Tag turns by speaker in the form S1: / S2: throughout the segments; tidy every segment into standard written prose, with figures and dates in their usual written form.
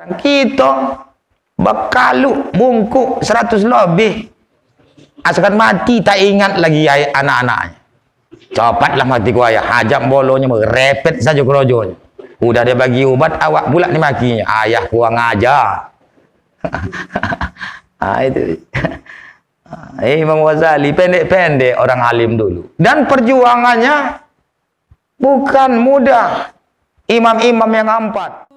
S1: Kita bekalu bungkuk 100 lebih. Asalkan mati tak ingat lagi anak-anaknya. Cepatlah mati ku ayah. Hajam bolonya merepet saja kerojonya. Udah dia bagi ubat, awak pula ni makinya. Ayah kurang ajar. Itu. Imam Ghazali pendek-pendek orang alim dulu. Dan perjuangannya bukan mudah. Imam-imam yang 4.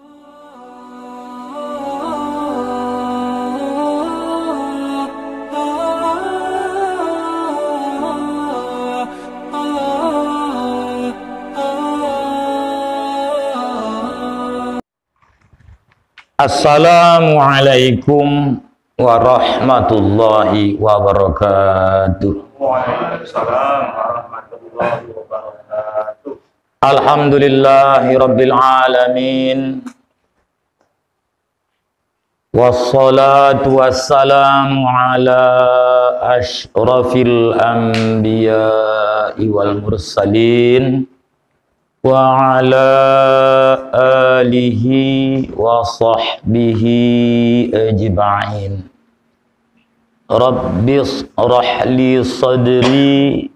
S1: Assalamualaikum warahmatullahi wabarakatuh.
S2: Waalaikumsalam warahmatullahi wabarakatuh.
S1: Alhamdulillahi rabbil alamin. Wassalatu wassalamu ala asyrafil anbiya'i wal mursalin wa ala alihi wa sahbihi ajma'in. Rabbi shrah li sadri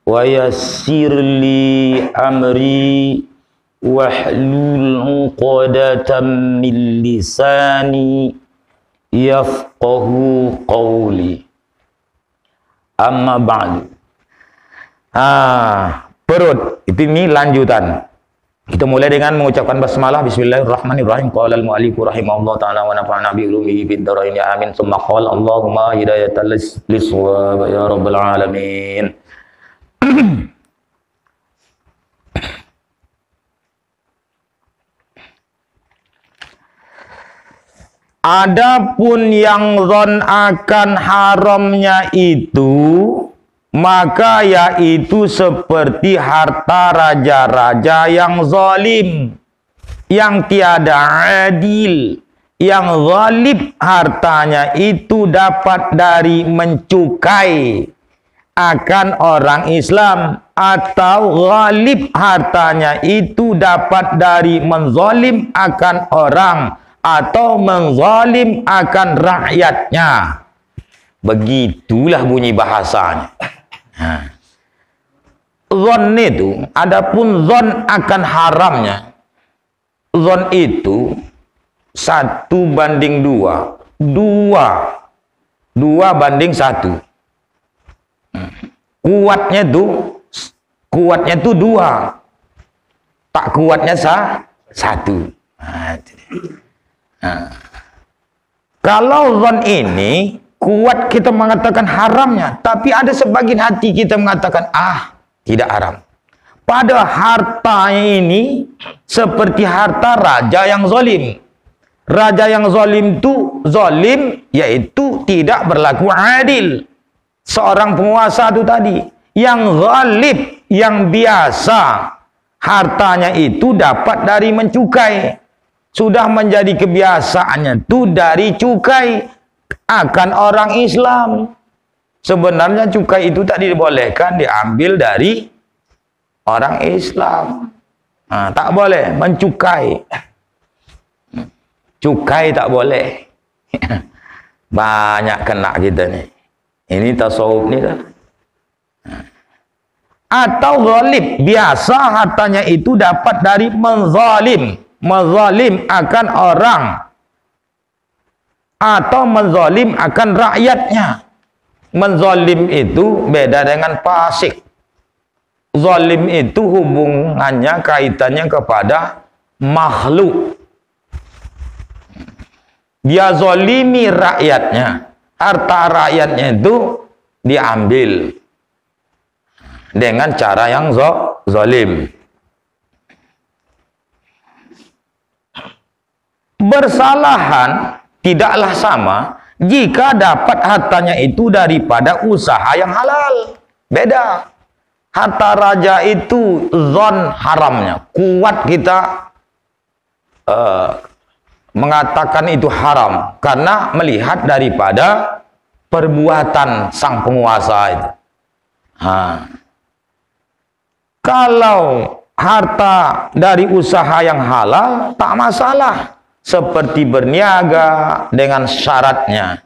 S1: wa yassir li amri wahlul 'uqdatam min lisani yafqahu qawli. Amma ba'du. Perut itu ini lanjutan. Kita mulai dengan mengucapkan basmalah. Bismillahirrahmanirrahim. Qala al-mu'allif rahimahullah ta'ala wa nafa'ana bi ulumihi fid dharain ya amin. Summa qala Allahumma hidayatan lis-shawab ya rabbal alamin. Adapun yang zon akan haramnya itu, maka yaitu seperti harta raja-raja yang zalim, yang tiada adil, yang zalim hartanya itu dapat dari mencukai akan orang Islam, atau ghalib hartanya itu dapat dari menzalim akan orang, atau menzalim akan rakyatnya. Begitulah bunyi bahasanya. Zon itu, adapun zon akan haramnya, zon itu 1:2, 2 banding 1. Kuatnya tuh 2, tak kuatnya 1. Kalau zon ini kuat, kita mengatakan haramnya, tapi ada sebagian hati kita mengatakan tidak haram. Pada harta ini seperti harta raja yang zalim. Raja yang zalim itu zalim, yaitu tidak berlaku adil. Seorang penguasa itu tadi yang ghalib, yang biasa hartanya itu dapat dari mencukai. Sudah menjadi kebiasaannya itu dari cukai akan orang Islam. Sebenarnya cukai itu tak dibolehkan diambil dari orang Islam. Tak boleh mencukai. Cukai tak boleh. Banyak kena kita ni. Ini tasawuf ni dah. Atau ghalib, biasa hartanya itu dapat dari menzalim. Menzalim akan orang, atau menzalim akan rakyatnya. Menzalim itu beda dengan fasik. Zalim itu hubungannya, kaitannya kepada makhluk. Dia zalimi rakyatnya. Harta rakyatnya itu diambil dengan cara yang zalim. Bersalahan tidaklah sama jika dapat hartanya itu daripada usaha yang halal. Beda. Harta raja itu zon haramnya. Kuat kita mengatakan itu haram karena melihat daripada perbuatan sang penguasa itu. Kalau harta dari usaha yang halal tak masalah. seperti berniaga dengan syaratnya,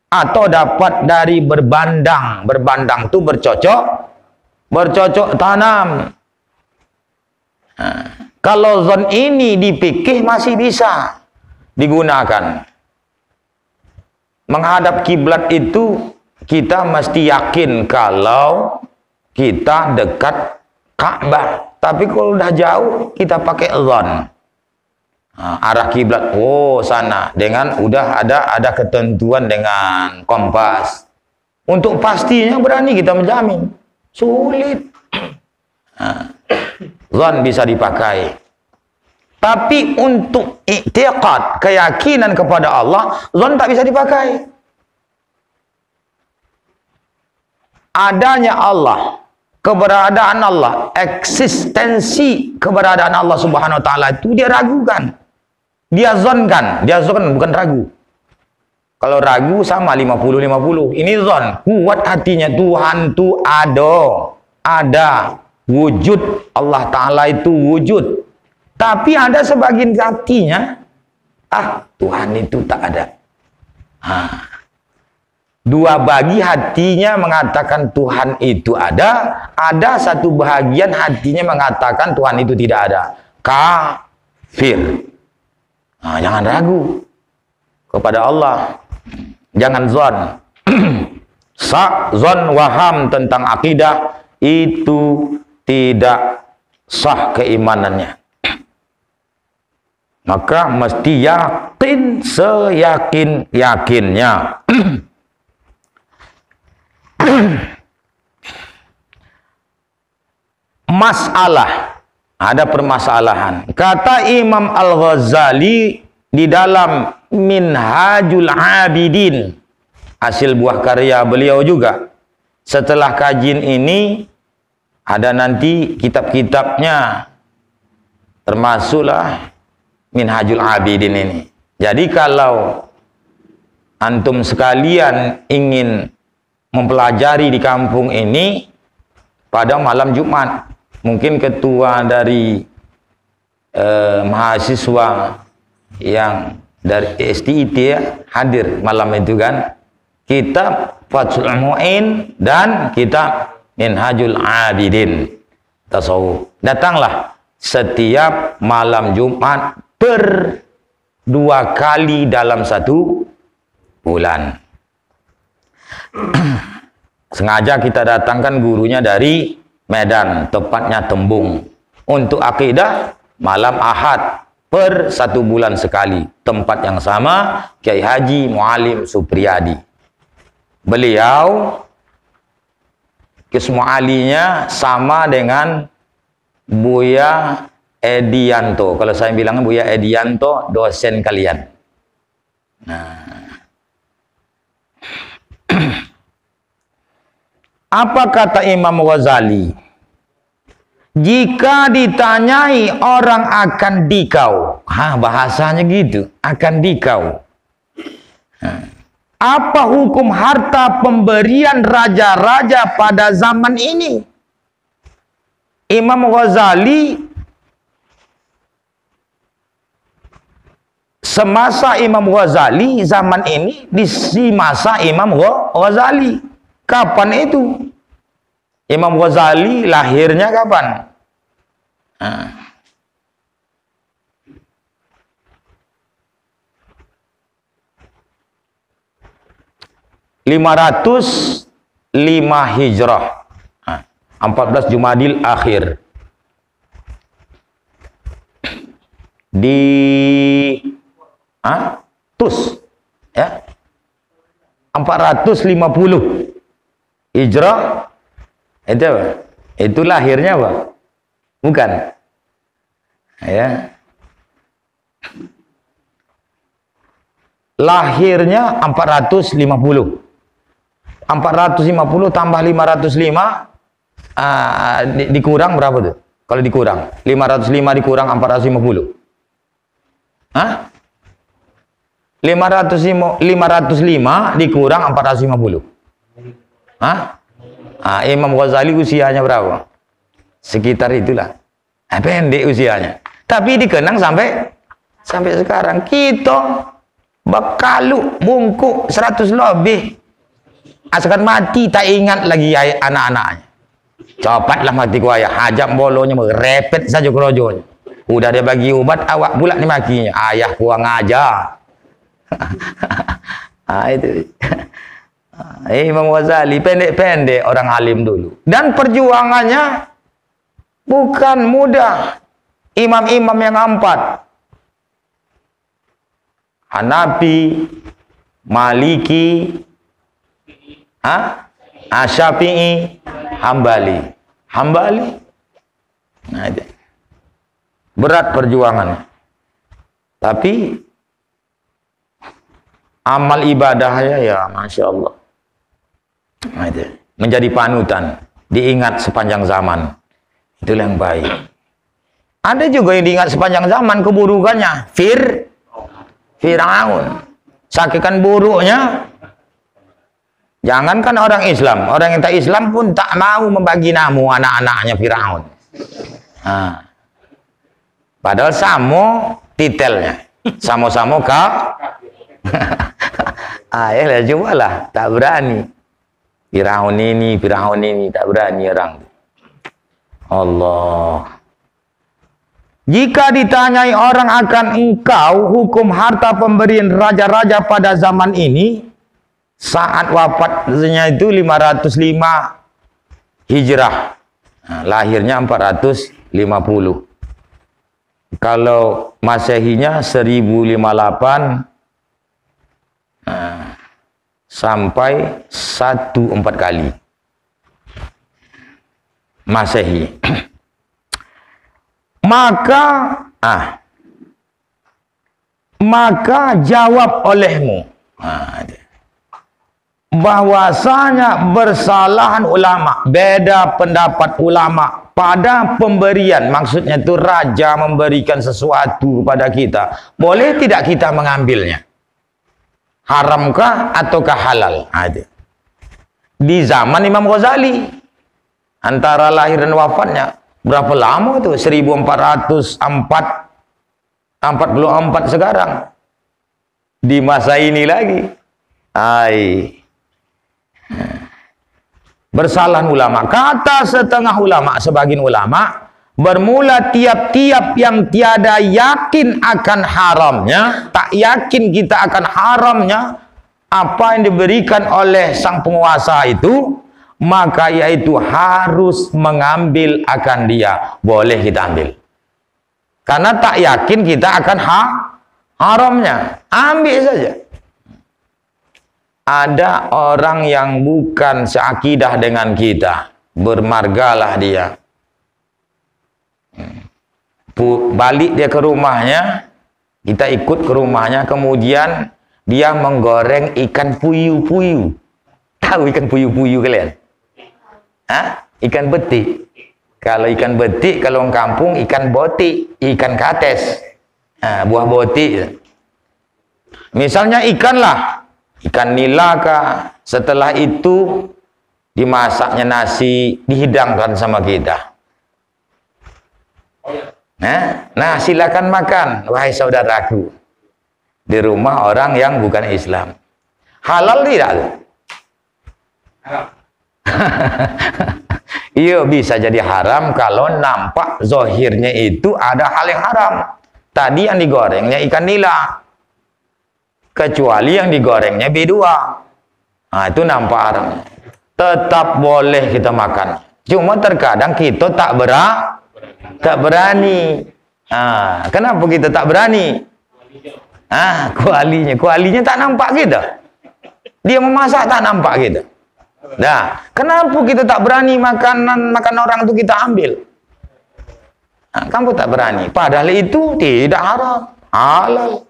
S1: atau dapat dari berbandang. Berbandang itu bercocok tanam. Nah, kalau zon ini di fikih masih bisa digunakan. Menghadap kiblat itu kita mesti yakin kalau kita dekat Ka'bah. Tapi kalau udah jauh kita pakai zon. Nah, arah kiblat, oh sana, dengan udah ada ketentuan dengan kompas. Untuk pastinya berani kita menjamin, sulit. Nah, zon bisa dipakai. Tapi untuk i'tiqad, keyakinan kepada Allah, zon tak bisa dipakai. Adanya Allah, keberadaan Allah, eksistensi keberadaan Allah Subhanahu wa taala itu dia ragukan. Dia zonkan bukan ragu. Kalau ragu sama 50-50. Ini zon, kuat hatinya Tuhan itu ada, wujud Allah Ta'ala itu wujud. Tapi ada sebagian hatinya, Tuhan itu tak ada. Dua bagi hatinya mengatakan Tuhan itu ada satu bahagian hatinya mengatakan Tuhan itu tidak ada. Kafir. Jangan ragu kepada Allah. Jangan zon. Zon waham tentang akidah itu tidak sah keimanannya. Maka mesti yakin seyakin-yakinnya. Masalah, ada permasalahan. Kata Imam Al-Ghazali di dalam Minhajul Abidin, hasil buah karya beliau juga. Setelah kajian ini ada nanti kitab-kitabnya, termasuklah Minhajul Abidin ini. Jadi kalau antum sekalian ingin mempelajari di kampung ini pada malam Jumat, mungkin ketua dari mahasiswa yang dari STIT ya, hadir malam itu kan, kitab Fathul Mu'in dan kitab Minhajul Abidin tasawuf. Datanglah setiap malam Jumat 2 kali dalam 1 bulan. Sengaja kita datangkan gurunya dari Medan, tepatnya Tembung. Untuk akidah malam Ahad 1 bulan sekali, tempat yang sama, Kiai Haji Mualim Supriyadi. Beliau kismualinya sama dengan Buya Edianto. Kalau saya bilang Buya Edianto, dosen kalian. Apa kata Imam Ghazali? Jika ditanyai orang akan dikau, bahasanya gitu, akan dikau. Apa hukum harta pemberian raja-raja pada zaman ini? Imam Ghazali, semasa Imam Ghazali, zaman ini di masa Imam Ghazali. Kapan itu? Imam Ghazali lahirnya kapan? 505 Hijrah, 14 Jumadil Akhir. Di Tus ya, 450 Hijrah. Itu lahirnya apa? Bukan. Ya. Lahirnya 450. 450 tambah 505 dikurang berapa tuh? Kalau dikurang 505 dikurang 450. 505 dikurang 450. Imam Ghazali usianya berapa? Sekitar itulah. Pendek usianya. Tapi dikenang sampai Sampai sekarang kita bekalu bungkuk 100 lebih. Asalkan mati tak ingat lagi anak-anaknya. Cepatlah mati ku ayah, hajam bolonya merepet saja kerojonya. Udah dia bagi ubat, awak pula ni makinya. Ayah kurang ajar. Itu. Imam Ghazali pendek-pendek orang alim dulu. Dan perjuangannya bukan mudah. Imam-imam yang 4. Hanafi, Maliki, Syafi'i, Hambali. Nah, itu. Berat perjuangannya. Tapi amal ibadahnya ya Masya Allah. Nah, itu. Menjadi panutan, diingat sepanjang zaman. Itulah yang baik. Ada juga yang diingat sepanjang zaman keburukannya. Firaun. Sakikan buruknya. Jangankan orang Islam, orang yang tak Islam pun tak mau membagi namu anak-anaknya Firaun. Padahal sama titelnya, sama-sama kak. Ya cobalah, tak berani. Firaun ini tak berani orang. Allah. Jika ditanyai orang akan engkau hukum harta pemberian raja-raja pada zaman ini, saat wafatnya itu 505 Hijrah. Nah, lahirnya 450. Kalau Masehinya 1058 sampai 14 kali. Masehi. Maka jawab olehmu bahwasanya bersalahan ulama, beda pendapat ulama pada pemberian, maksudnya itu raja memberikan sesuatu kepada kita, boleh tidak kita mengambilnya? Haramkah ataukah halal? Ada di zaman Imam Ghazali, antara lahir dan wafatnya berapa lama tuh? 1444 sekarang. Di masa ini lagi. Bersalahan ulama. Kata setengah ulama, sebagian ulama, bermula tiap-tiap yang tiada yakin akan haramnya, tak yakin kita akan haramnya apa yang diberikan oleh sang penguasa itu, maka yaitu harus mengambil akan dia. Boleh kita ambil. Karena tak yakin kita akan haramnya. Ambil saja. Ada orang yang bukan seakidah dengan kita. Bermargalah dia. Balik dia ke rumahnya. Kita ikut ke rumahnya. Kemudian dia menggoreng ikan puyuh-puyuh. Tahu ikan puyuh-puyuh kalian? Ikan betik. Kalau ikan betik, kalau orang kampung ikan botik, ikan kates, buah botik. Misalnya ikan lah, ikan nila kah. Setelah itu dimasaknya nasi, dihidangkan sama kita. Nah, silakan makan, wahai saudaraku, di rumah orang yang bukan Islam. Halal tidak? Iya, bisa jadi haram kalau nampak zohirnya itu ada hal yang haram. Tadi yang digorengnya ikan nila, kecuali yang digorengnya B2. Nah, itu nampak haram. Tetap boleh kita makan. Cuma terkadang kita tak berani. Kenapa kita tak berani? Kualinya tak nampak kita. Dia memasak tak nampak kita. Nah, kenapa kita tak berani makan orang itu kita ambil? Kamu tak berani. Padahal itu tidak haram, halal.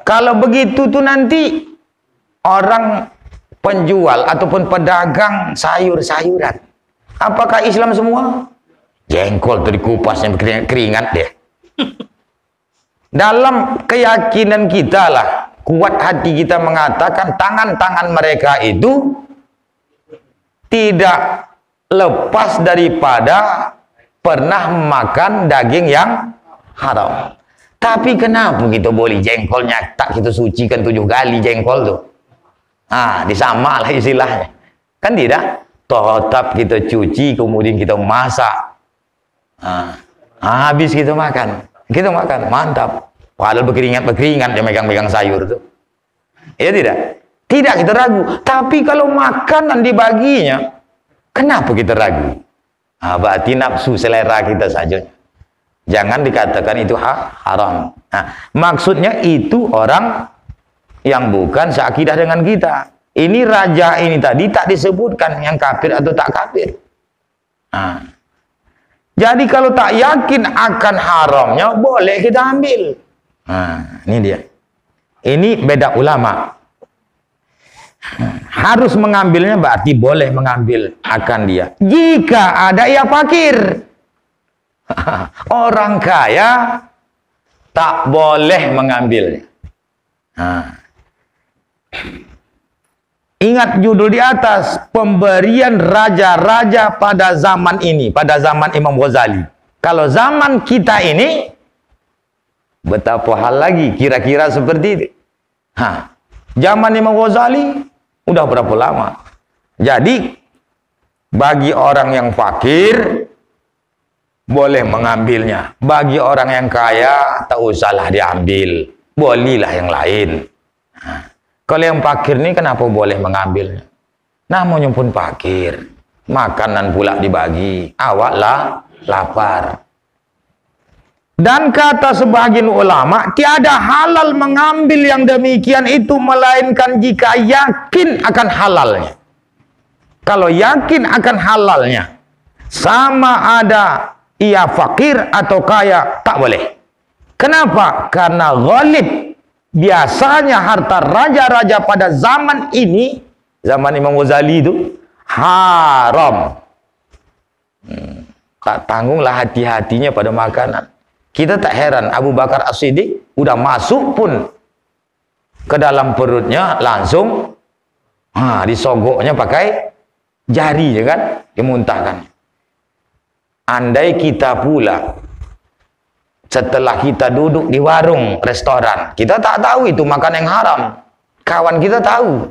S1: Kalau begitu tuh nanti orang penjual ataupun pedagang sayur-sayuran, apakah Islam semua? Jengkol tuh dikupas yang keringat deh. Dalam keyakinan kita lah, kuat hati kita mengatakan tangan-tangan mereka itu tidak lepas daripada pernah makan daging yang haram. Tapi kenapa kita boleh jengkolnya tak kita sucikan 7 kali jengkol tuh? Disama lah istilahnya. Kan tidak? Tetap kita cuci, kemudian kita masak. Habis kita makan. Kita makan, mantap. Padahal berkeringat-berkeringat dia megang-megang sayur tuh. Ya tidak? Tidak kita ragu. Tapi kalau makanan dibaginya, kenapa kita ragu? Berarti nafsu selera kita saja. Jangan dikatakan itu haram. Maksudnya itu orang yang bukan seakidah dengan kita. Ini raja ini tadi tak disebutkan yang kafir atau tak kafir. Jadi kalau tak yakin akan haramnya, boleh kita ambil. Ini dia. Ini beda ulama. Harus mengambilnya berarti boleh mengambil akan dia. Jika ada ia fakir. Orang kaya tak boleh mengambilnya. Ingat judul di atas, pemberian raja-raja pada zaman ini, pada zaman Imam Ghazali. Kalau zaman kita ini, betapa hal lagi, kira-kira seperti itu. Zaman Imam Ghazali, udah berapa lama? Jadi, bagi orang yang fakir, boleh mengambilnya. Bagi orang yang kaya, tak usahlah diambil. Bolehlah yang lain. Kalau yang fakir ini kenapa boleh mengambilnya? Namanya pun fakir. Makanan pula dibagi. Awaklah lapar. Dan kata sebagian ulama, tiada halal mengambil yang demikian itu melainkan jika yakin akan halalnya. Kalau yakin akan halalnya, sama ada ia fakir atau kaya, tak boleh. Kenapa? Karena ghalib. Biasanya harta raja-raja pada zaman ini, zaman Imam Ghazali itu, haram. Tak tanggunglah hati-hatinya pada makanan. Kita tak heran, Abu Bakar As-Siddiq udah masuk pun ke dalam perutnya langsung disogoknya pakai jari, ya kan? Dimuntahkan. Andai kita pula setelah kita duduk di warung restoran, kita tak tahu itu makan yang haram. Kawan kita tahu.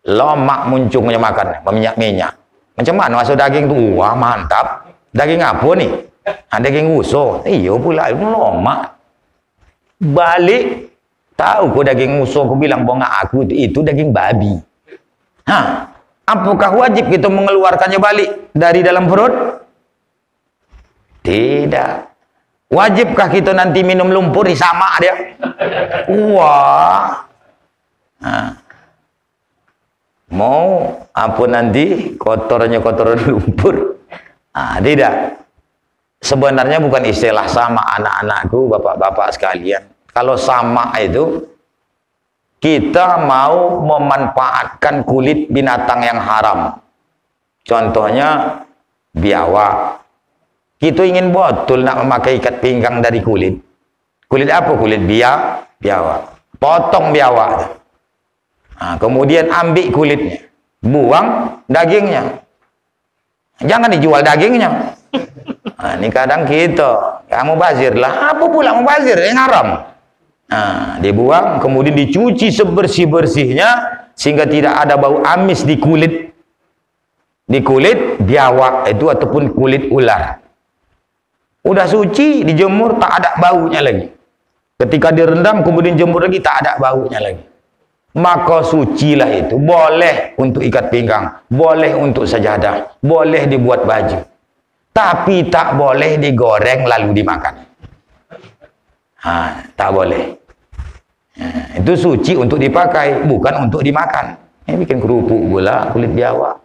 S1: Lemak muncungnya makan, berminyak-minyak. Macam mana masuk daging tu? Wah, mantap. Daging apa nih? Daging uso. Iya pula, itu lemak. Balik, tahu kok daging uso, aku bilang bonga aku itu daging babi. Apakah wajib kita mengeluarkannya balik dari dalam perut? Tidak. Wajibkah kita nanti minum lumpur sama dia? Wah. Mau apa nanti kotorannya kotoran lumpur? Tidak. Sebenarnya bukan istilah sama anak-anakku, bapak-bapak sekalian. Kalau sama itu, kita mau memanfaatkan kulit binatang yang haram. Contohnya biawak. Kita ingin betul nak memakai ikat pinggang dari kulit. Kulit apa? Kulit biawak. Potong biawak. Kemudian ambil kulitnya. Buang dagingnya. Jangan dijual dagingnya. Ini kadang kita. Kamu bazir lah. Apa pula mubazir? Yang haram. Dibuang. Kemudian dicuci sebersih-bersihnya. Sehingga tidak ada bau amis di kulit. Di kulit biawak itu ataupun kulit ular. Udah suci, dijemur, tak ada baunya lagi. Ketika direndam, kemudian jemur lagi, tak ada baunya lagi. Maka sucilah itu. Boleh untuk ikat pinggang. Boleh untuk sajadah. Boleh dibuat baju. Tapi tak boleh digoreng lalu dimakan. Tak boleh. Itu suci untuk dipakai, bukan untuk dimakan. Ini bikin kerupuk pula, kulit biawak.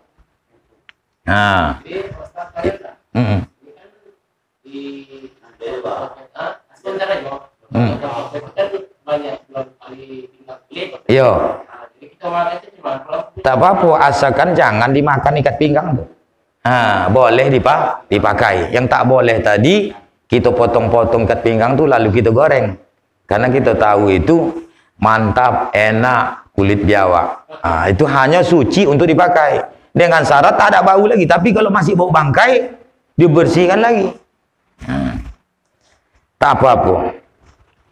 S1: Yo. Tak apa-apa, asalkan jangan dimakan ikat pinggang tuh. Boleh dipakai. Yang tak boleh tadi, kita potong-potong ikat pinggang tuh lalu kita goreng. Karena kita tahu itu mantap, enak, kulit biawak. Itu hanya suci untuk dipakai. Dengan syarat tak ada bau lagi. Tapi kalau masih bau bangkai, dibersihkan lagi. Tak apa-apa.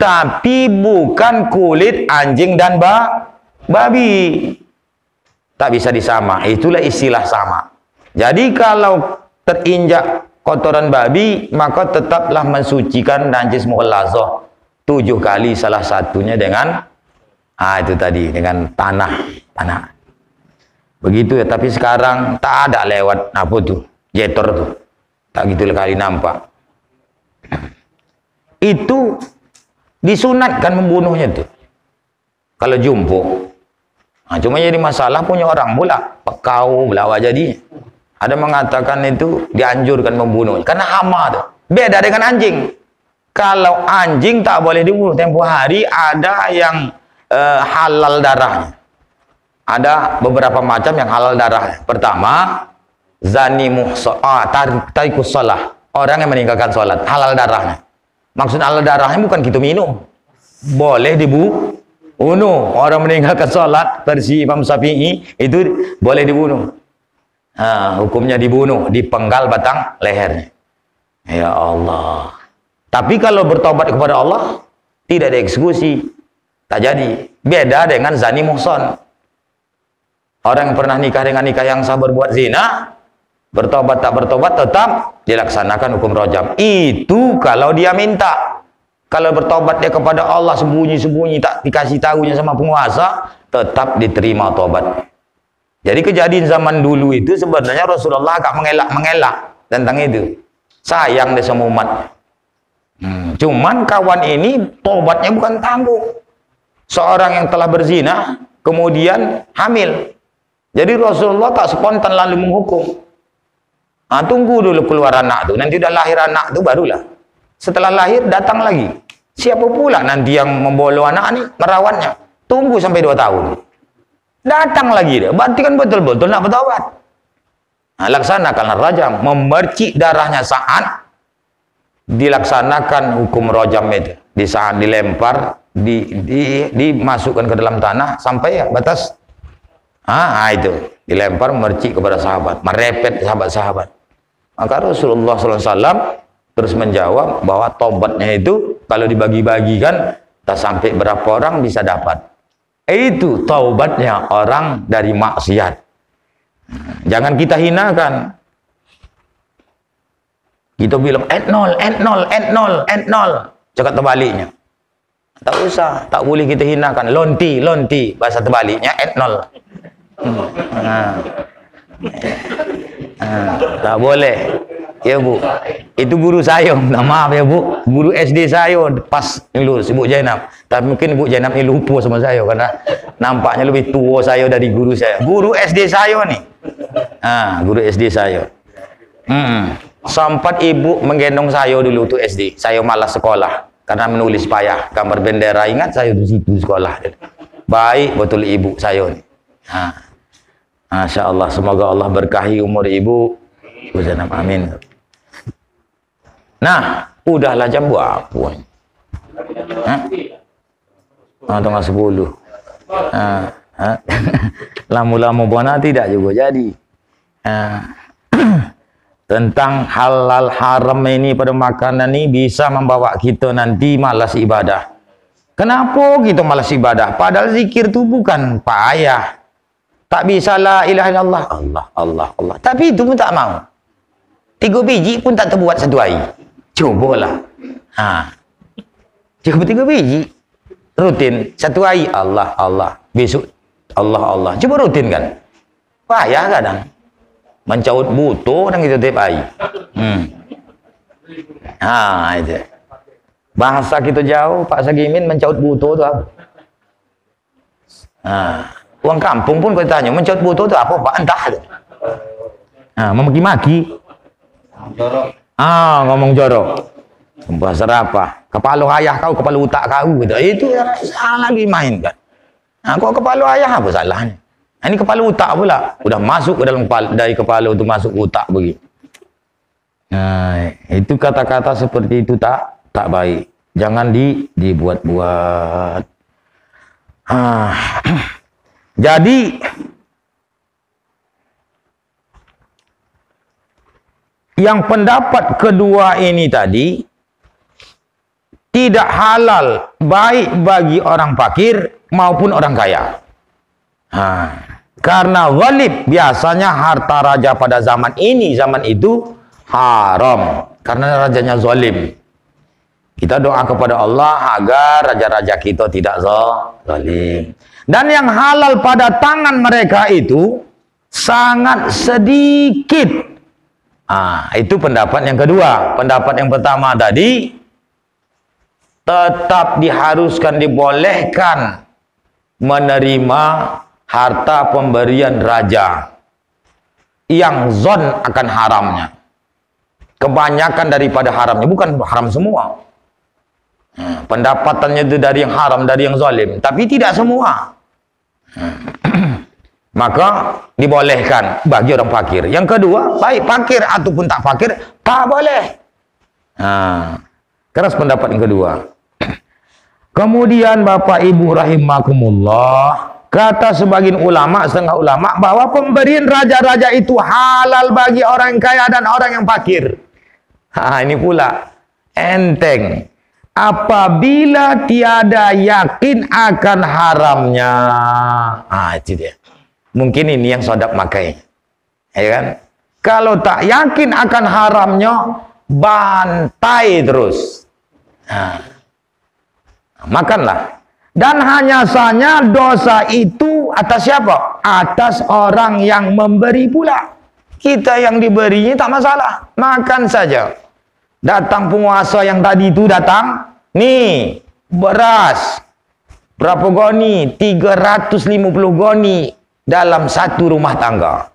S1: Tapi bukan kulit anjing dan babi. Tak bisa disama. Itulah istilah sama. Jadi kalau terinjak kotoran babi, maka tetaplah mensucikan najis mughallazah 7 kali, salah satunya dengan itu tadi, dengan tanah. Begitu ya. Tapi sekarang tak ada lewat apa tuh, jetor tuh. Tak gitu kali nampak. Itu disunatkan membunuhnya tuh kalau jumpo. Cuma jadi masalah punya orang pula pekau belawak jadi. Ada mengatakan itu dianjurkan membunuh karena hama tuh. Beda dengan anjing. Kalau anjing tak boleh dibunuh. Tempoh hari ada yang halal darahnya. Ada beberapa macam yang halal darahnya. Pertama, zani tarikus shalah, orang yang meninggalkan sholat, halal darahnya. Maksud halal darahnya bukan kita minum. Boleh dibunuh. Orang meninggalkan sholat, versi Imam Syafi'i, itu boleh dibunuh. Hukumnya dibunuh, dipenggal batang lehernya. Ya Allah. Tapi kalau bertobat kepada Allah, tidak dieksekusi. Tak jadi. Beda dengan zani muhsan. Orang yang pernah nikah dengan nikah yang sah berbuat zina, bertobat tak bertobat tetap dilaksanakan hukum rajam. Itu kalau dia minta. Kalau bertobat dia kepada Allah sembunyi-sembunyi, tak dikasih tahunya sama penguasa, tetap diterima tobat. Jadi kejadian zaman dulu itu sebenarnya Rasulullah agak mengelak tentang itu. Sayang dia sama umat. Cuman kawan ini tobatnya bukan tanggung. Seorang yang telah berzina kemudian hamil. Jadi Rasulullah tak spontan lalu menghukum. Tunggu dulu keluar anak tuh, nanti udah lahir anak tuh barulah. Setelah lahir datang lagi. Siapa pula nanti yang membolo anak ini, merawatnya? Tunggu sampai 2 tahun. Datang lagi dia. Berarti kan betul-betul nak bertaubat. Laksanakan rajam, memercik darahnya saat dilaksanakan hukum rajam itu. Di saat dilempar, dimasukkan ke dalam tanah sampai ya batas. Itu dilempar mercik kepada sahabat, merepet sahabat-sahabat. Maka Rasulullah SAW terus menjawab bahwa tobatnya itu kalau dibagi-bagikan tak sampai berapa orang bisa dapat. Itu taubatnya orang dari maksiat. Jangan kita hinakan. Kita bilang nol. Cakap terbaliknya. Tak usah, tak boleh kita hinakan. Lonti, bahasa terbaliknya nol. Tak boleh. Ya Bu, itu guru saya. Maaf ya Bu, guru SD saya pas lulus Ibu Jainab. Tapi mungkin Ibu Jainab ini lupa sama saya karena nampaknya lebih tua saya dari guru saya. Guru SD saya nih. Guru SD saya. Sempat ibu menggendong saya dulu tuh SD. Saya malas sekolah karena menulis payah gambar bendera. Ingat saya di situ sekolah. Baik betul ibu saya nih. Masya Allah, semoga Allah berkahi umur ibu. Amin. Nah, udahlah jam berapa? Tengah 10. Lama-lama buana tidak juga jadi. Tentang halal haram ini pada makanan ini bisa membawa kita nanti malas ibadah. Kenapa kita malas ibadah? Padahal zikir itu bukan payah. Tak bisa la ilaha illallah. Allah. Tapi itu pun tak mau. 3 biji pun tak terbuat 1 hari. Cubalah. Cuba 3 biji. Rutin. 1 hari. Allah. Besok. Allah. Cuba rutin kan. Payah kadang. Mencaut butuh dan kita tiap hari. Itu. Bahasa kita jauh. Pak Sagimin mencaut butuh itu apa? Orang kampung pun kau tanya, mencaut butuh itu apa Pak? Entah itu. Memaki-maki. Ngomong jorok. Bahasa apa? Kepala ayah kau, kepala otak kau gitu. Itu salah lagi main kan. Kau kepala ayah apa salahnya? Ini kepala otak pula. Udah masuk ke dalam kepala, dari kepala untuk masuk otak begitu. Itu kata-kata seperti itu tak baik. Jangan dibuat-buat. Jadi yang pendapat kedua ini tadi tidak halal baik bagi orang fakir maupun orang kaya. Karena ghalib biasanya harta raja pada zaman ini, zaman itu haram karena rajanya zalim. Kita doa kepada Allah agar raja-raja kita tidak zalim. Dan yang halal pada tangan mereka itu sangat sedikit. Itu pendapat yang kedua. Pendapat yang pertama tadi, tetap diharuskan, dibolehkan menerima harta pemberian raja yang zon akan haramnya. Kebanyakan daripada haramnya, bukan haram semua. Pendapatannya itu dari yang haram, dari yang zalim, tapi tidak semua. Maka dibolehkan bagi orang fakir. Yang kedua, baik fakir ataupun tak fakir, tak boleh. Keras pendapat yang kedua. Kemudian Bapak Ibu rahimakumullah, kata sebagian ulama, setengah ulama, bahwa pemberian raja-raja itu halal bagi orang kaya dan orang yang fakir. Ini pula enteng. Apabila tiada yakin akan haramnya. Itu dia. Mungkin ini yang sodap makai. Ya kan? Kalau tak yakin akan haramnya, bantai terus. Makanlah. Dan hanya saja dosa itu atas siapa? Atas orang yang memberi pula. Kita yang diberinya tak masalah. Makan saja. Datang penguasa yang tadi itu datang. Nih, beras. Berapa goni? 350 goni dalam satu rumah tangga.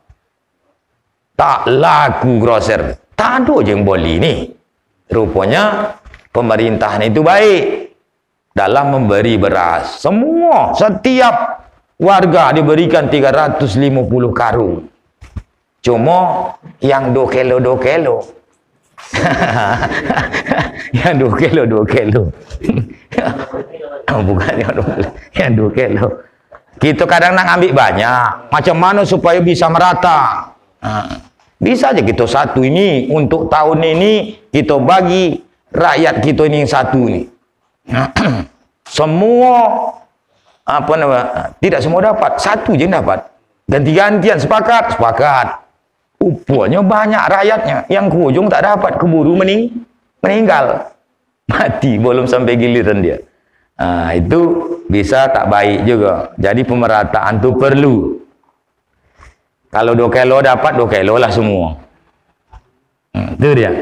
S1: Tak laku grosir. Tak ada je yang boleh ni. Rupanya pemerintahan itu baik dalam memberi beras. Semua, setiap warga diberikan 350 karung. Cuma yang 2 kilo. Yang 2 kilo. Bukan yang 2 kilo. Kita kadang nak ambil banyak. Macam mana supaya bisa merata? Bisa aja kita satu ini untuk tahun ini kita bagi rakyat kita ini yang satu ini. Semua apa nama? Tidak semua dapat, satu je dapat. Ganti-gantian sepakat. Rupanya banyak rakyatnya yang ke ujung tak dapat, keburu meninggal. Mati belum sampai giliran dia. Itu bisa tak baik juga. Jadi pemerataan itu perlu. Kalau 2 kilo dapat 2 kilo lah semua. Itu dia.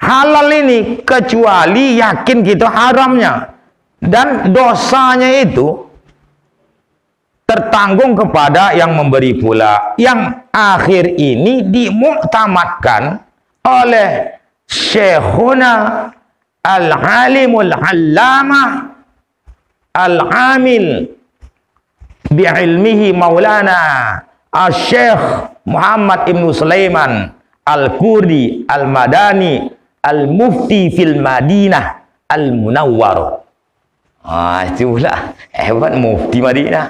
S1: Halal ini kecuali yakin kita haramnya. Dan dosanya itu tertanggung kepada yang memberi pula. Yang akhir ini dimuktamadkan oleh Syekhuna Al-Alimul Allamah Al-Amil bi'ilmihi Maulana Al-Syekh Muhammad Ibn Sulaiman Al-Kurdi Al-Madani Al-Mufti fil Madinah Al-Munawwar. Itu pula hebat Mufti Madinah.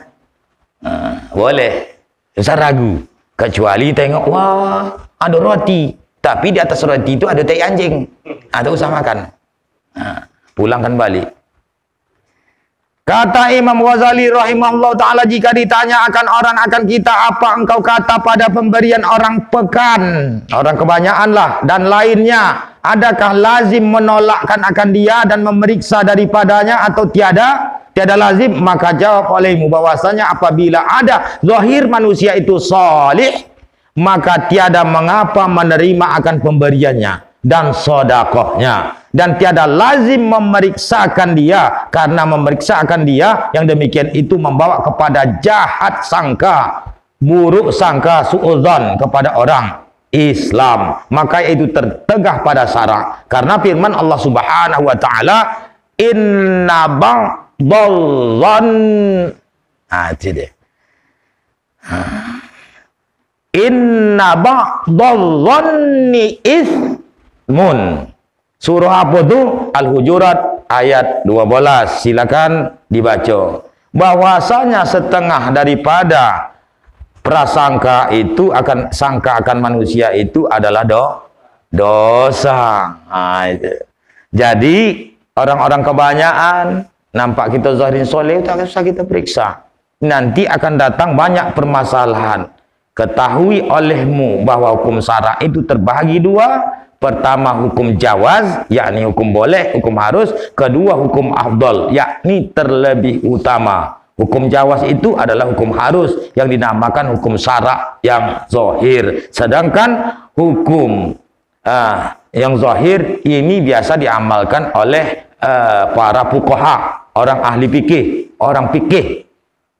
S1: Boleh. Usah ragu. Kecuali tengok, wah, ada roti. Tapi di atas roti itu ada tai anjing. Tak usah makan. Pulangkan balik. Kata Imam Ghazali rahimahullah ta'ala, jika ditanya akan orang akan kita, apa engkau kata pada pemberian orang pekan, orang kebanyakan lah, dan lainnya, adakah lazim menolakkan akan dia dan memeriksa daripadanya atau tiada? Tiada lazim. Maka jawab olehmu bahwasanya apabila ada zahir manusia itu salih, maka tiada mengapa menerima akan pemberiannya dan sedekahnya, dan tiada lazim memeriksakan dia, karena memeriksakan dia yang demikian itu membawa kepada jahat sangka, buruk sangka, suudzon kepada orang Islam. Maka itu tertegah pada syarak, karena firman Allah Subhanahu wa taala, inna ba'dadh-dhann, itu dia. Inna ba'dadh-dhanni itsmun. Surah apa tu? Al-Hujurat ayat 12. Silakan dibaca. Bahwasanya setengah daripada prasangka itu sangka akan manusia itu adalah dosa. Itu. Jadi Orang-orang kebanyakan nampak kita zahirin soleh, tak usah kita periksa. Nanti akan datang banyak permasalahan. Ketahui olehmu bahwa hukum syara itu terbahagi dua. Pertama hukum jawaz, yakni hukum boleh, hukum harus. Kedua hukum afdal, yakni terlebih utama. Hukum jawaz itu adalah hukum harus yang dinamakan hukum syara yang zahir. Sedangkan hukum yang zahir ini biasa diamalkan oleh para fuqaha, orang ahli fikih, orang fikih.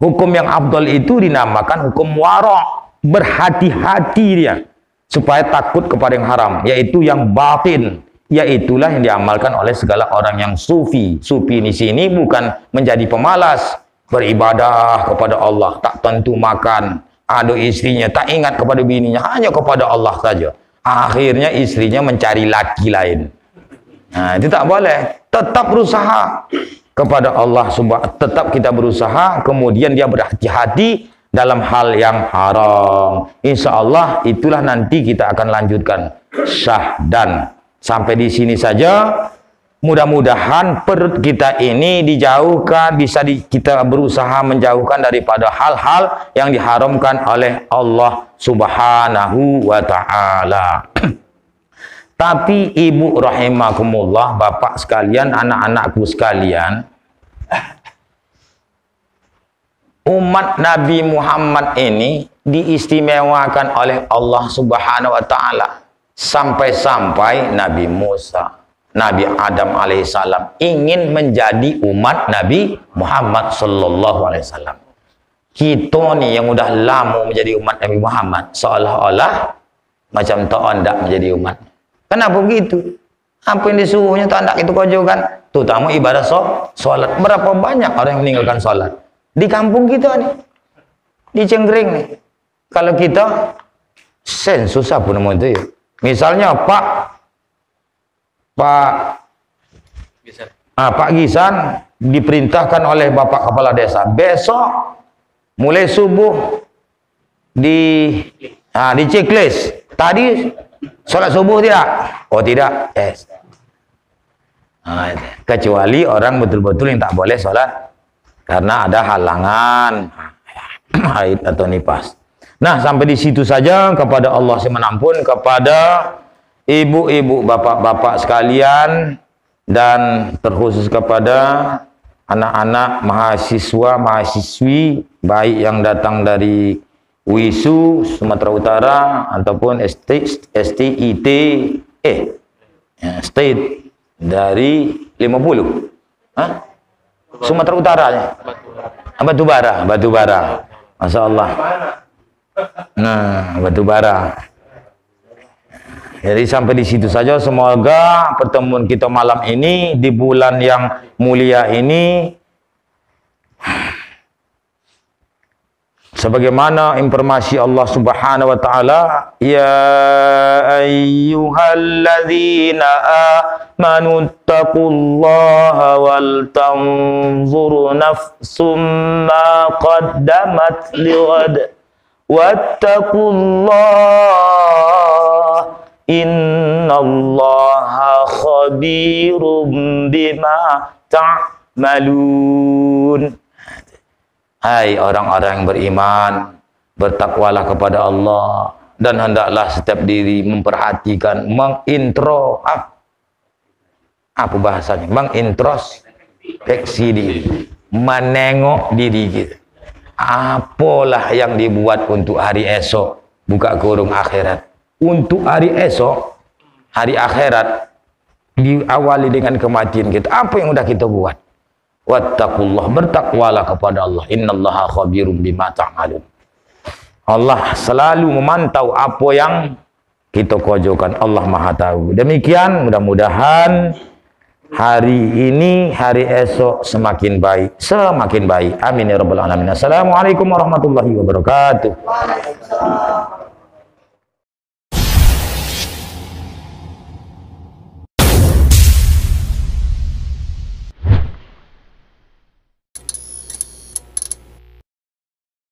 S1: Hukum yang afdal itu dinamakan hukum wara', berhati-hati dia supaya takut kepada yang haram, yaitu yang batin. Yaitulah yang diamalkan oleh segala orang yang sufi. Sufi di sini bukan menjadi pemalas, beribadah kepada Allah, tak tentu makan, ada istrinya, tak ingat kepada bininya, hanya kepada Allah saja. Akhirnya istrinya mencari laki lain. Nah, itu tak boleh. Tetap berusaha kepada Allah subhanahu, tetap kita berusaha, kemudian dia berhati-hati dalam hal yang haram. Insya Allah itulah nanti kita akan lanjutkan syahdan. Sampai di sini saja. Mudah-mudahan perut kita ini dijauhkan, bisa kita berusaha menjauhkan daripada hal-hal yang diharamkan oleh Allah subhanahu wa ta'ala. Tapi ibu rahimakumullah, bapak sekalian, anak-anakku sekalian, umat Nabi Muhammad ini diistimewakan oleh Allah subhanahu wa ta'ala. Sampai-sampai Nabi Musa, Nabi Adam alaihissalam ingin menjadi umat Nabi Muhammad sallallahu alaihi wasallam. Kita ni yang udah lama menjadi umat Nabi Muhammad, seolah-olah macam tak hendak menjadi umat. Kenapa begitu? Apa yang disuruhnya tak hendak kita kerjakan? Terutama ibadah solat. Berapa banyak orang yang meninggalkan solat di kampung kita ni, di Cengkring ni. Kalau kita sensus apa nama itu ya? Misalnya Pak Gisan diperintahkan oleh Bapak Kepala Desa, besok mulai subuh di checklist. Tadi sholat subuh tidak? Oh tidak. Yes. Kecuali orang betul-betul yang tak boleh sholat karena ada halangan haid atau nifas. Nah, sampai di situ saja. Kepada Allah saya menampun, kepada ibu-ibu, bapak-bapak sekalian, dan terkhusus kepada anak-anak mahasiswa, mahasiswi, baik yang datang dari WISU Sumatera Utara ataupun STIT state dari 50 Sumatera Utara ya? Batubara. Masya Allah. Nah, Batubara. Jadi sampai di situ saja. Semoga pertemuan kita malam ini di bulan yang mulia ini, sebagaimana informasi Allah Subhanahu wa taala, ya ayyuhalladzina amanu taqullaha wal tanzur nafsum ma qaddamat lighad wattaqullaha innallaha khabirum bima ta'malun. Hai orang-orang yang beriman, bertakwalah kepada Allah, dan hendaklah setiap diri memperhatikan, mengintro, apa bahasanya? Mengintrospeksi diri, menengok diri kita. Apalah yang dibuat untuk hari esok, buka kurung akhirat. Untuk hari esok, hari akhirat, diawali dengan kematian kita. Apa yang sudah kita buat? Wattaqullah, bertakwalah kepada Allah. Innallaha khabirum bima ta'malun. Allah selalu memantau apa yang kita kerjakan. Allah Maha tahu. Demikian, mudah-mudahan hari ini, hari esok semakin baik, semakin baik. Amin ya rabbal alamin. Assalamualaikum warahmatullahi wabarakatuh.